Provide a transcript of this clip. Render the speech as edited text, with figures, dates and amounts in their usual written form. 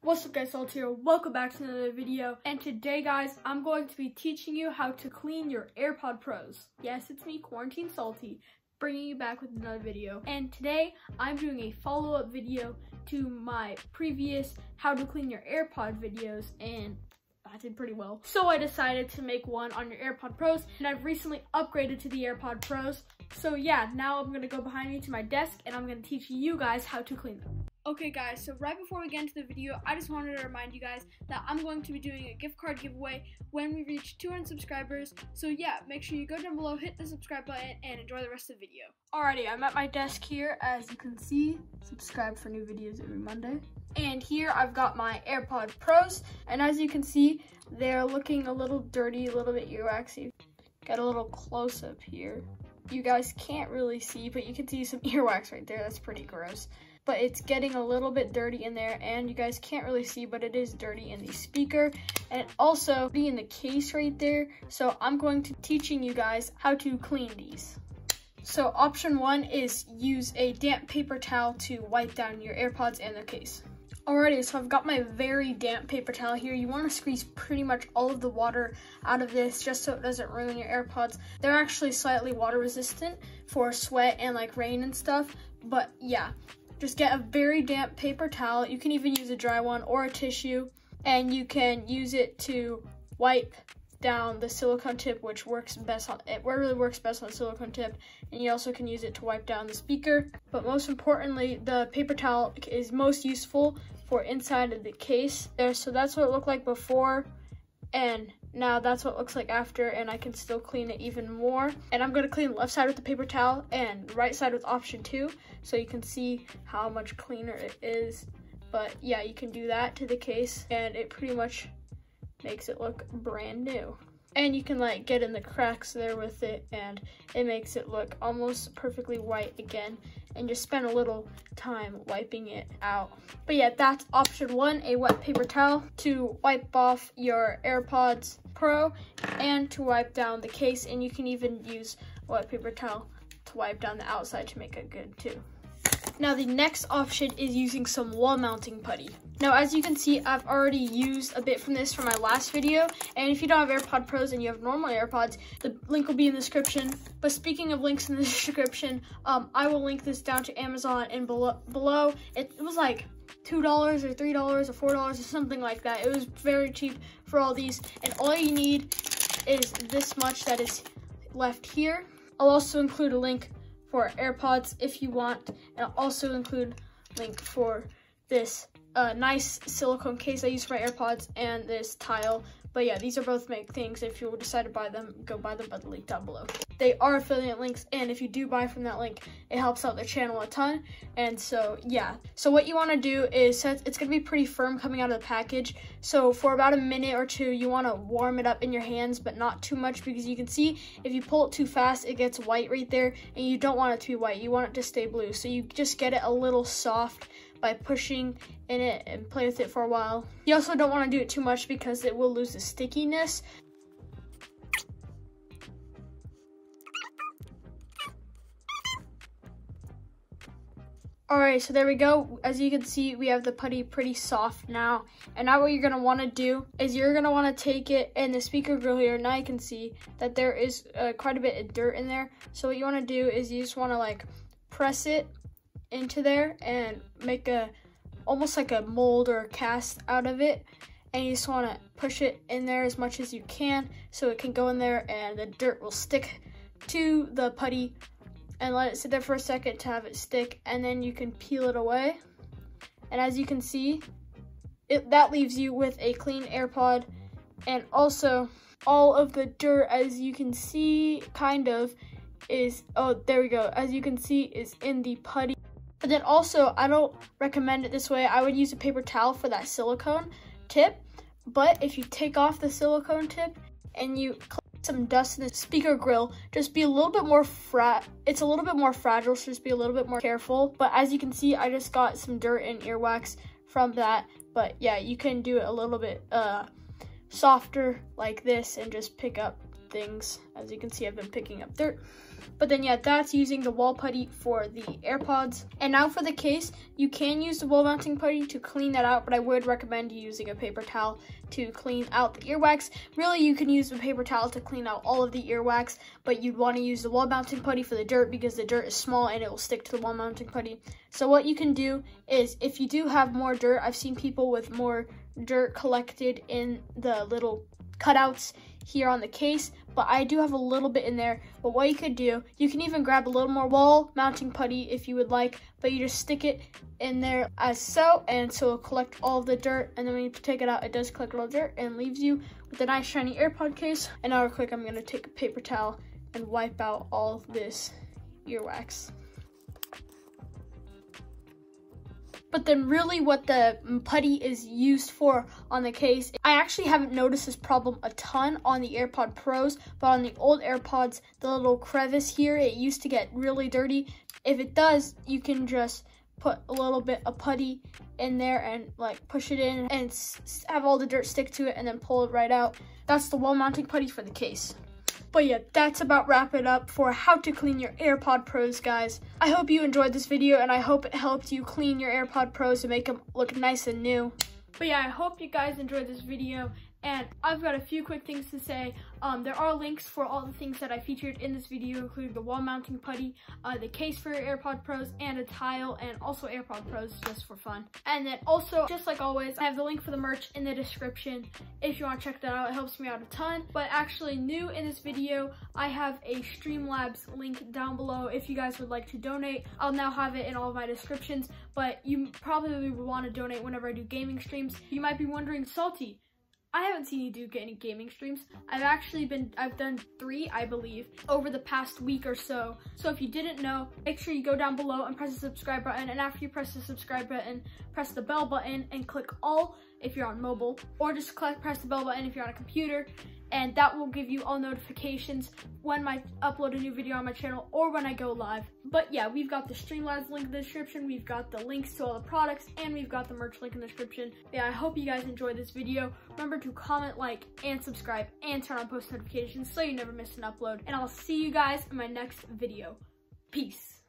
What's up guys, Salt here. Welcome back to another video. And today guys, I'm going to be teaching you how to clean your AirPod Pros. Yes, it's me, Quarantine Salty, bringing you back with another video. And today, I'm doing a follow-up video to my previous how to clean your AirPod videos, and I did pretty well. So I decided to make one on your AirPod Pros, and I've recently upgraded to the AirPod Pros. So yeah, now I'm gonna go behind me to my desk, and I'm gonna teach you guys how to clean them. Okay guys, so right before we get into the video, I just wanted to remind you guys that I'm going to be doing a gift card giveaway when we reach 200 subscribers. So yeah, make sure you go down below, hit the subscribe button, and enjoy the rest of the video. Alrighty, I'm at my desk here. As you can see, subscribe for new videos every Monday. And here I've got my AirPod Pros, and as you can see, they're looking a little dirty, a little bit earwaxy. Get a little close up here. You guys can't really see, but you can see some earwax right there. That's pretty gross. But it's getting a little bit dirty in there, and you guys can't really see, but it is dirty in the speaker, and also be in the case right there. So I'm going to teaching you guys how to clean these. So option one is use a damp paper towel to wipe down your AirPods and their case. Alrighty, so I've got my very damp paper towel here. You want to squeeze pretty much all of the water out of this just so it doesn't ruin your AirPods. They're actually slightly water resistant for sweat and like rain and stuff, but yeah. Just get a very damp paper towel. You can even use a dry one or a tissue, and you can use it to wipe down the silicone tip, which works best on it. Really works best on a silicone tip, and you also can use it to wipe down the speaker. But most importantly, the paper towel is most useful for inside of the case there. So that's what it looked like before, and now that's what it looks like after, and I can still clean it even more. And I'm gonna clean the left side with the paper towel and right side with option 2, so you can see how much cleaner it is. But yeah, you can do that to the case, and it pretty much makes it look brand new. And you can like get in the cracks there with it, and it makes it look almost perfectly white again, and just spend a little time wiping it out. But yeah, that's option 1, a wet paper towel to wipe off your AirPods Pro and to wipe down the case, and you can even use a wet paper towel to wipe down the outside to make it good too. Now the next option is using some wall mounting putty. Now as you can see, I've already used a bit from this from my last video, and if you don't have AirPod Pros and you have normal AirPods, the link will be in the description. But speaking of links in the description, I will link this down to Amazon, and below it was like $2 or $3 or $4 or something like that. It was very cheap for all these, and all you need is this much that is left here. I'll also include a link for AirPods if you want, and I'll also include a link for this nice silicone case I use for my AirPods and this tile. But yeah, these are both make things. If you decide to buy them, go buy them by the link down below. They are affiliate links, and if you do buy from that link, it helps out the channel a ton. And so yeah, so what you want to do is, it's going to be pretty firm coming out of the package, so for about a minute or two you want to warm it up in your hands, but not too much, because you can see if you pull it too fast it gets white right there, and you don't want it to be white, you want it to stay blue. So you just get it a little soft by pushing in it and play with it for a while. You also don't want to do it too much because it will lose the stickiness. Alright, so there we go. As you can see, we have the putty pretty soft now. And now what you're going to want to do is you're going to want to take it in the speaker grill here. Now you can see that there is quite a bit of dirt in there. So what you want to do is you just want to like press it into there and make almost like a mold or a cast out of it, and you just want to push it in there as much as you can so it can go in there and the dirt will stick to the putty, and let it sit there for a second to have it stick, and then you can peel it away. And as you can see, that leaves you with a clean AirPod, and also all of the dirt, as you can see, kind of is, oh there we go, as you can see, is in the putty. But then also, I don't recommend it this way. I would use a paper towel for that silicone tip. But if you take off the silicone tip and you collect some dust in the speaker grill, just be a little bit more it's a little bit more fragile, so just be a little bit more careful. But as you can see, I just got some dirt and earwax from that. But yeah, you can do it a little bit softer like this and just pick up things. As you can see, I've been picking up dirt. But then yeah, that's using the wall putty for the AirPods. And now for the case, you can use the wall mounting putty to clean that out, but I would recommend you using a paper towel to clean out the earwax. Really, you can use a paper towel to clean out all of the earwax, but you'd want to use the wall mounting putty for the dirt because the dirt is small and it will stick to the wall mounting putty. So what you can do is, if you do have more dirt, I've seen people with more dirt collected in the little cutouts here on the case, but I do have a little bit in there. But what you could do, you can even grab a little more wall mounting putty if you would like, but you just stick it in there as so, and so it'll collect all of the dirt, and then when you take it out, it does collect all the dirt and leaves you with a nice shiny AirPod case. And now real quick, I'm gonna take a paper towel and wipe out all of this earwax. But then really what the putty is used for on the case, I actually haven't noticed this problem a ton on the AirPod Pros, but on the old AirPods, the little crevice here, it used to get really dirty. If it does, you can just put a little bit of putty in there and like push it in and have all the dirt stick to it and then pull it right out. That's the wall mounting putty for the case. But yeah, that's about wrap it up for how to clean your AirPod Pros, guys. I hope you enjoyed this video, and I hope it helped you clean your AirPod Pros to make them look nice and new. But yeah, I hope you guys enjoyed this video, and I've got a few quick things to say. There are links for all the things that I featured in this video, including the wall mounting putty, the case for your AirPod Pros, and a tile, and also AirPod Pros just for fun. And then also, just like always, I have the link for the merch in the description if you want to check that out. It helps me out a ton. But actually, new in this video, I have a Streamlabs link down below if you guys would like to donate. I'll now have it in all of my descriptions, but you probably would want to donate whenever I do gaming streams. You might be wondering, Salty, I haven't seen you do any gaming streams. I've done 3, I believe, over the past week or so. So if you didn't know, make sure you go down below and press the subscribe button. And after you press the subscribe button, press the bell button and click all if you're on mobile, or just press the bell button if you're on a computer. And that will give you all notifications when I upload a new video on my channel or when I go live. But yeah, we've got the Streamlabs link in the description, we've got the links to all the products, and we've got the merch link in the description. Yeah, I hope you guys enjoyed this video. Remember to comment, like, and subscribe, and turn on post notifications so you never miss an upload. And I'll see you guys in my next video. Peace.